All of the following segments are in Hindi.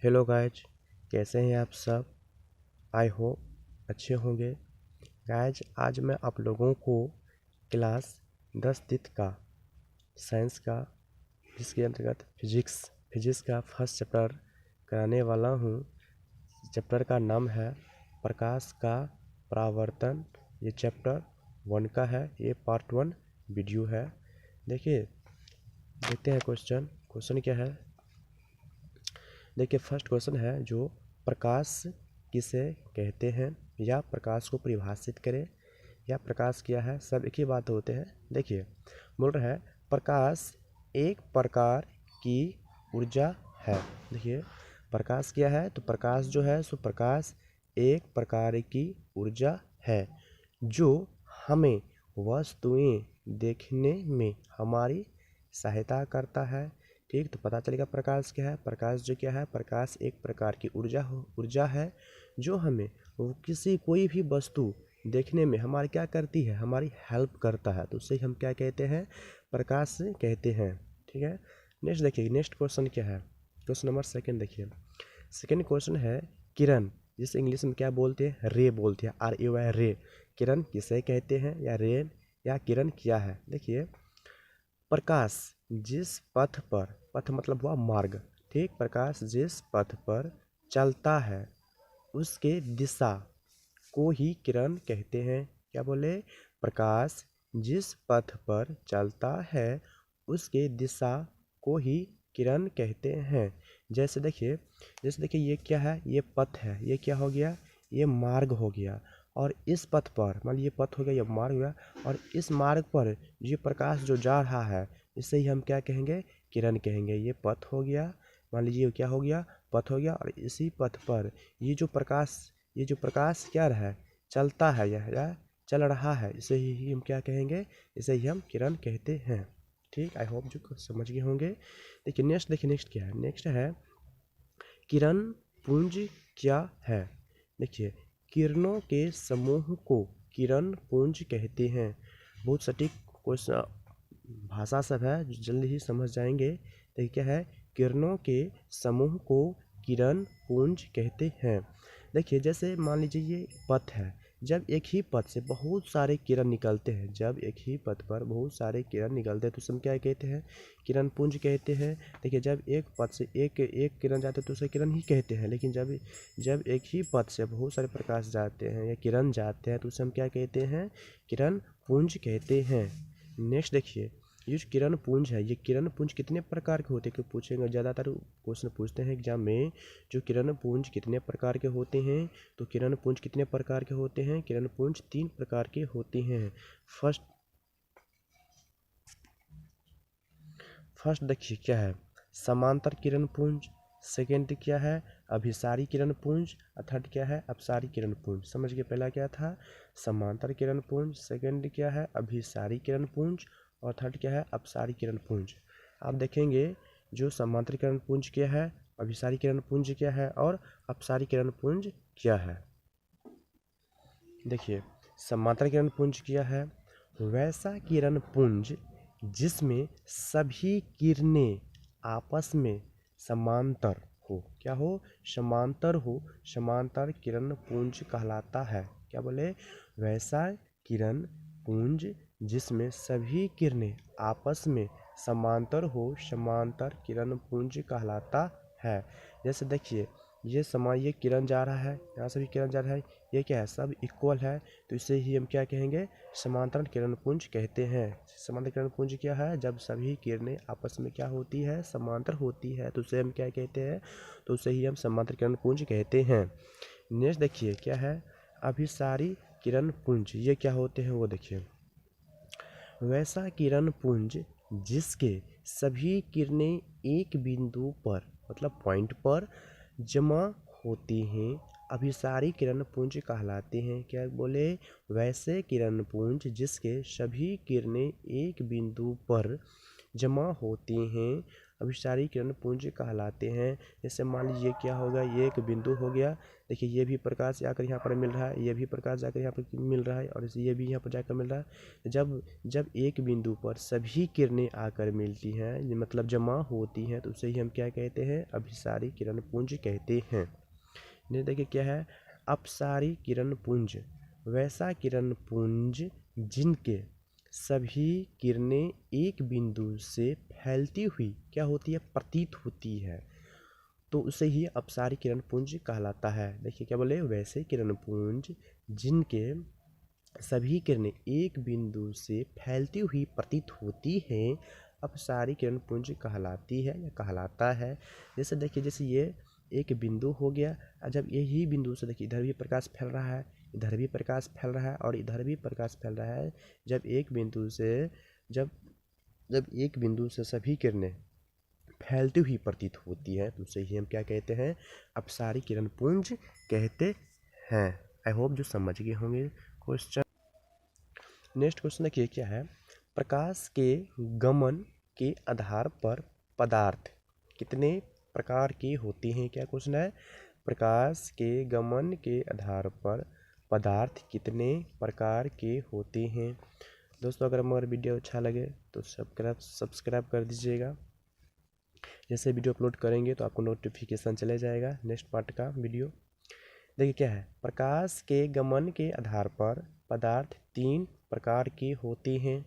हेलो गाइज, कैसे हैं आप सब। आई होप अच्छे होंगे। गाइज, आज मैं आप लोगों को क्लास 10 का साइंस का, जिसके अंतर्गत फिजिक्स का फर्स्ट चैप्टर कराने वाला हूँ। चैप्टर का नाम है प्रकाश का परावर्तन। ये चैप्टर 1 का है, ये पार्ट 1 वीडियो है। देखिए, देखते हैं क्वेश्चन क्या है। देखिए, फर्स्ट क्वेश्चन है जो प्रकाश किसे कहते हैं, या प्रकाश को परिभाषित करें, या प्रकाश क्या है। सब एक ही बात होते हैं। देखिए, बोल रहा है प्रकाश एक प्रकार की ऊर्जा है। देखिए, प्रकाश क्या है, तो प्रकाश जो है सो प्रकाश एक प्रकार की ऊर्जा है जो हमें वस्तुएं देखने में हमारी सहायता करता है। ठीक, तो पता चलेगा प्रकाश क्या है। प्रकाश जो क्या है, प्रकाश एक प्रकार की ऊर्जा है जो हमें कोई भी वस्तु देखने में हमारी क्या करती है, हमारी हेल्प करता है। तो उसे हम क्या कहते हैं, प्रकाश कहते हैं। ठीक है, नेक्स्ट देखिए, नेक्स्ट क्वेश्चन क्या है। क्वेश्चन नंबर 2 देखिए। सेकेंड क्वेश्चन है किरण, जिसे इंग्लिश में क्या बोलते हैं, रे बोलते हैं, RAY रे। किरण किसे कहते हैं, या रे या किरण क्या है। देखिए, प्रकाश जिस पथ मतलब हुआ मार्ग। ठीक, प्रकाश जिस पथ पर चलता है उसके दिशा को ही किरण कहते हैं। क्या बोले, प्रकाश जिस पथ पर चलता है उसके दिशा को ही किरण कहते हैं। जैसे देखिए ये क्या है, ये पथ है, ये क्या हो गया, ये मार्ग हो गया। और इस पथ पर, मान लीजिए पथ हो गया, ये मार्ग हो गया, और इस मार्ग पर ये प्रकाश जो जा रहा है इसे ही हम क्या कहेंगे, किरण कहेंगे। ये पथ हो गया, मान लीजिए क्या हो गया, पथ हो गया। और इसी पथ पर ये जो प्रकाश क्या रहा है, चलता है, या चल रहा है, इसे ही हम क्या कहेंगे, इसे ही हम किरण कहते हैं। ठीक, आई होप जो समझ गए होंगे। देखिए, नेक्स्ट क्या है। नेक्स्ट है किरण पुंज क्या है। देखिए, किरणों के समूह को किरण पुंज कहते हैं। बहुत सटीक क्वेश्चन भाषा सब है, जल्दी ही समझ जाएंगे। देखिए क्या है, किरणों के समूह को किरण पुंज कहते हैं। देखिए, जैसे मान लीजिए ये पथ है, जब एक ही पथ से बहुत सारे किरण निकलते हैं, जब एक ही पथ पर बहुत सारे किरण निकलते हैं तो उसे हम क्या कहते हैं, किरण पुंज कहते हैं। देखिए, जब एक पथ से एक किरण जाते हैं तो उसे किरण ही कहते हैं। लेकिन जब एक ही पथ से बहुत सारे प्रकाश जाते हैं या किरण जाते हैं तो उसे हम क्या कहते हैं, किरण पुंज कहते हैं। नेक्स्ट देखिए, ये जो किरण पुंज है, ये किरण पुंज कितने प्रकार के होते हैं, क्यों पूछेंगे, ज़्यादातर क्वेश्चन पूछते हैं एग्जाम में, जो किरण पुंज कितने प्रकार के होते हैं। तो किरण पुंज कितने प्रकार के होते हैं, किरण पुंज 3 प्रकार के होते हैं। फर्स्ट देखिए क्या है, समांतर किरण पुंज। सेकेंड क्या है, अभिसारी किरण पुंज। और थर्ड क्या है, अपसारी किरण पुंज। समझ गए, पहला क्या था, समांतर किरण पुंज, सेकेंड क्या है, अभिसारी किरण पुंज, और थर्ड क्या है, अपसारी किरण पुंज। आप देखेंगे जो समांतर किरण पुंज क्या है, अभिसारी किरण पुंज क्या है, और अपसारी किरण पुंज क्या है। देखिए, समांतर किरण पुंज क्या है, वैसा किरण पुंज जिसमें सभी किरणें आपस में समांतर हो। क्या हो, समांतर हो, समांतर किरण पुंज कहलाता है। क्या बोले, वैसा किरण पुंज जिसमें सभी किरणें आपस में समांतर हो, समांतर किरण पुंज कहलाता है। जैसे देखिए, ये किरण जा रहा है, यहाँ से भी किरण जा रहा है, ये क्या है, सब इक्वल है, तो इसे ही हम क्या कहेंगे, समांतर किरण पुंज कहते हैं। समांतर किरण पुंज क्या है, जब सभी किरणें आपस में क्या होती है, समांतर होती है, तो उसे हम क्या कहते हैं, तो उसे ही हम समांतर किरण पुंज कहते हैं। नेक्स्ट देखिए क्या है, अभिसारी किरण पुंज, ये क्या होते हैं वो देखिए। वैसा किरण पुंज जिसके सभी किरणें एक बिंदु पर मतलब पॉइंट पर जमा होती हैं, अभिसारी किरण पुंज कहलाते हैं। क्या बोले, वैसे किरण पुंज जिसके सभी किरणें एक बिंदु पर जमा होती हैं, अभिसारी किरण पुंज कहलाते हैं। जैसे मान लीजिए क्या होगा, ये एक बिंदु हो गया, देखिए ये भी प्रकाश आकर यहाँ पर मिल रहा है, ये भी प्रकाश जाकर यहाँ पर मिल रहा है, और ये भी यहाँ पर जाकर मिल रहा है। जब एक बिंदु पर सभी किरणें आकर मिलती हैं, मतलब जमा होती हैं, तो उसे ही हम क्या कहते हैं, अभिसारी किरण पुंज कहते हैं। नहीं, देखिए क्या है, अपसारी किरण पुंज वैसा किरण पुंज जिनके सभी किरणें एक बिंदु से फैलती हुई क्या होती है, प्रतीत होती है, तो उसे ही अपसारी किरण पुंज कहलाता है। देखिए क्या बोले, वैसे किरण पुंज जिनके सभी किरणें एक बिंदु से फैलती हुई प्रतीत होती हैं, अपसारी किरण पुंज कहलाती है या कहलाता है। जैसे देखिए, जैसे ये एक बिंदु हो गया, जब यही बिंदु से देखिए इधर भी प्रकाश फैल रहा है, इधर भी प्रकाश फैल रहा है, और इधर भी प्रकाश फैल रहा है। जब एक बिंदु से जब एक बिंदु से सभी किरणें फैलती हुई प्रतीत होती है, तो उसे ही हम क्या कहते हैं, अपसारी किरण पुंज कहते हैं। आई होप जो समझ गए होंगे क्वेश्चन। नेक्स्ट क्वेश्चन देखिए क्या है, प्रकाश के गमन के आधार पर पदार्थ कितने प्रकार के होते हैं। क्या क्वेश्चन है, प्रकाश के गमन के आधार पर पदार्थ कितने प्रकार के होते हैं। दोस्तों, अगर हमारा वीडियो अच्छा लगे तो सब्सक्राइब कर दीजिएगा। जैसे वीडियो अपलोड करेंगे तो आपको नोटिफिकेशन चले जाएगा नेक्स्ट पार्ट का वीडियो। देखिए क्या है, प्रकाश के गमन के आधार पर पदार्थ 3 प्रकार के होते हैं।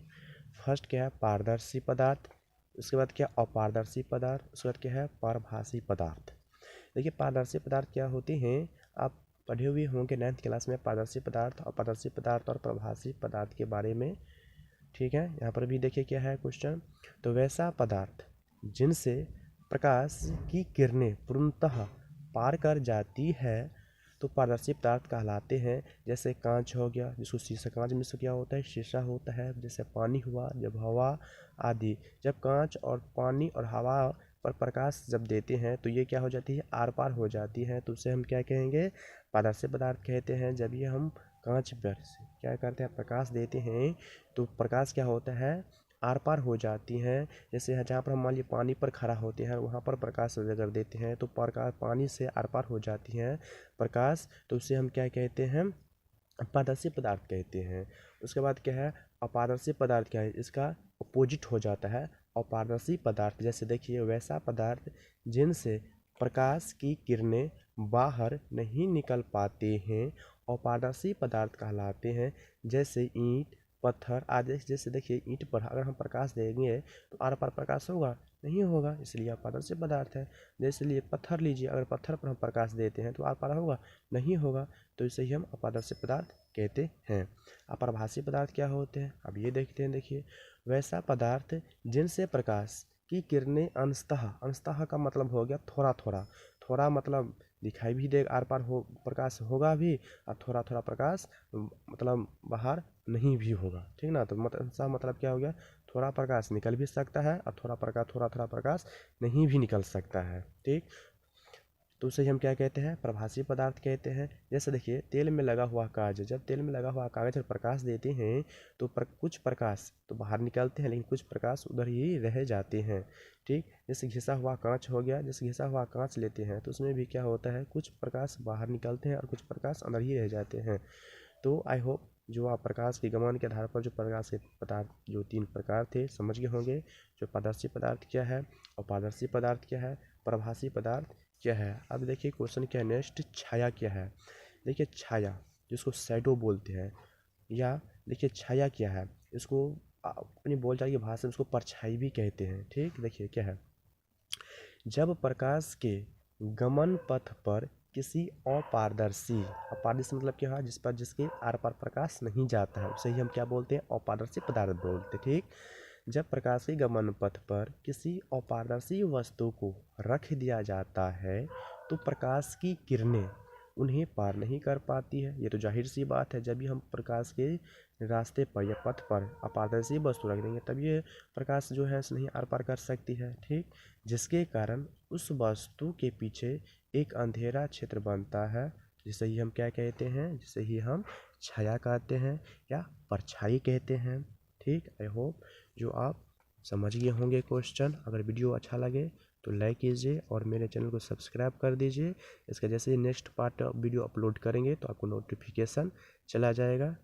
फर्स्ट क्या है, पारदर्शी पदार्थ, उसके बाद क्या, अपारदर्शी पदार्थ, उसके बाद क्या है, पारभासी पदार्थ। देखिए पारदर्शी पदार्थ क्या होते हैं, आप पढ़े हुए होंगे 9th क्लास में पारदर्शी पदार्थ, अपारदर्शी पदार्थ और प्रभासी पदार्थ के बारे में। ठीक है, यहाँ पर भी देखिए क्या है क्वेश्चन, तो वैसा पदार्थ जिनसे प्रकाश की किरणें पूर्णतः पार कर जाती है तो पारदर्शी पदार्थ कहलाते हैं। जैसे कांच हो गया, जिसको शीशा, कांच में से क्या होता है, शीशा होता है। जैसे पानी हुआ, जब हवा आदि, जब कांच और पानी और हवा पर प्रकाश जब देते हैं तो ये क्या हो जाती है, आर पार हो जाती है, तो उसे हम क्या कहेंगे, पारदर्शी पदार्थ कहते हैं। जब ये हम कांच पर क्या करते हैं, प्रकाश देते हैं, तो प्रकाश क्या होता है, आर पार हो जाती हैं। जैसे जहाँ पर हम मान लीजिए पानी पर खड़ा होते हैं, वहाँ पर प्रकाश अगर देते हैं तो प्रकाश पानी से आर पार हो जाती हैं प्रकाश, तो उसे हम क्या कहते हैं, पारदर्शी पदार्थ कहते हैं। उसके बाद क्या है, अपारदर्शी पदार्थ क्या है, इसका अपोजिट हो जाता है अपारदर्शी पदार्थ। जैसे देखिए, वैसा पदार्थ जिनसे प्रकाश की किरणें बाहर नहीं निकल पाते हैं अपारदर्शी पदार्थ कहलाते हैं। जैसे ईंट, पत्थर आदि। जैसे देखिए ईंट पर अगर हम प्रकाश देंगे तो आर पार प्रकाश होगा, नहीं होगा, इसलिए अपारदर्शी पदार्थ है। जैसे लिए पत्थर लीजिए, अगर पत्थर पर हम प्रकाश देते हैं तो आर पार होगा, नहीं होगा, तो इसे ही हम अपारदर्शी पदार्थ कहते हैं। अपारभासी पदार्थ क्या होते हैं, अब ये देखते हैं। देखिए, वैसा पदार्थ जिनसे प्रकाश की किरणें अंशतः, अंशतः का मतलब हो गया थोड़ा थोड़ा, थोड़ा मतलब दिखाई भी दे, आर पार हो प्रकाश होगा भी, और थोड़ा थोड़ा प्रकाश मतलब बाहर नहीं भी होगा, ठीक ना। तो मतलब क्या हो गया, थोड़ा प्रकाश निकल भी सकता है और थोड़ा थोड़ा प्रकाश नहीं भी निकल सकता है, ठीक। तो उसे हम क्या कहते हैं, प्रभासी पदार्थ कहते हैं। जैसे देखिए, तेल में लगा हुआ कागज, जब तेल में लगा हुआ कागज पर प्रकाश देते हैं तो कुछ प्रकाश तो बाहर निकलते हैं, लेकिन कुछ प्रकाश उधर ही रह जाते हैं, ठीक। जैसे घिसा हुआ कांच हो गया, जैसे घिसा हुआ कांच लेते हैं तो उसमें भी क्या होता है, कुछ प्रकाश बाहर निकलते हैं और कुछ प्रकाश अंदर ही रह जाते हैं। तो आई होप जो आप प्रकाश के गमन के आधार पर जो प्रकाश के पदार्थ जो 3 प्रकार थे समझ गए होंगे। जो पारदर्शी पदार्थ क्या है, अपारदर्शी पदार्थ क्या है, प्रभासी पदार्थ क्या है। अब देखिए क्वेश्चन क्या है नेक्स्ट, छाया क्या है। देखिए छाया, जिसको शैडो बोलते हैं, या देखिए छाया क्या है, इसको अपनी बोलचाल की भाषा में इसको परछाई भी कहते हैं, ठीक। देखिए क्या है, जब प्रकाश के गमन पथ पर किसी अपारदर्शी, अपारदर्शी मतलब क्या है, जिस पर जिसके आर पार प्रकाश नहीं जाता है, उसे ही हम क्या बोलते हैं, अपारदर्शी पदार्थ बोलते हैं, ठीक। जब प्रकाश के गमन पथ पर किसी अपारदर्शी वस्तु को रख दिया जाता है तो प्रकाश की किरणें उन्हें पार नहीं कर पाती है। ये तो जाहिर सी बात है, जब भी हम प्रकाश के रास्ते पर या पथ पर अपारदर्शी वस्तु रख देंगे तब ये प्रकाश जो है नहीं आर पार कर सकती है, ठीक। जिसके कारण उस वस्तु के पीछे एक अंधेरा क्षेत्र बनता है, जिसे ही हम क्या कहते हैं, जिसे ही हम छाया कहते हैं या परछाई कहते हैं, ठीक। आई होप जो आप समझ गए होंगे क्वेश्चन। अगर वीडियो अच्छा लगे तो लाइक कीजिए और मेरे चैनल को सब्सक्राइब कर दीजिए। इसका जैसे ही नेक्स्ट पार्ट वीडियो अपलोड करेंगे तो आपको नोटिफिकेशन चला जाएगा।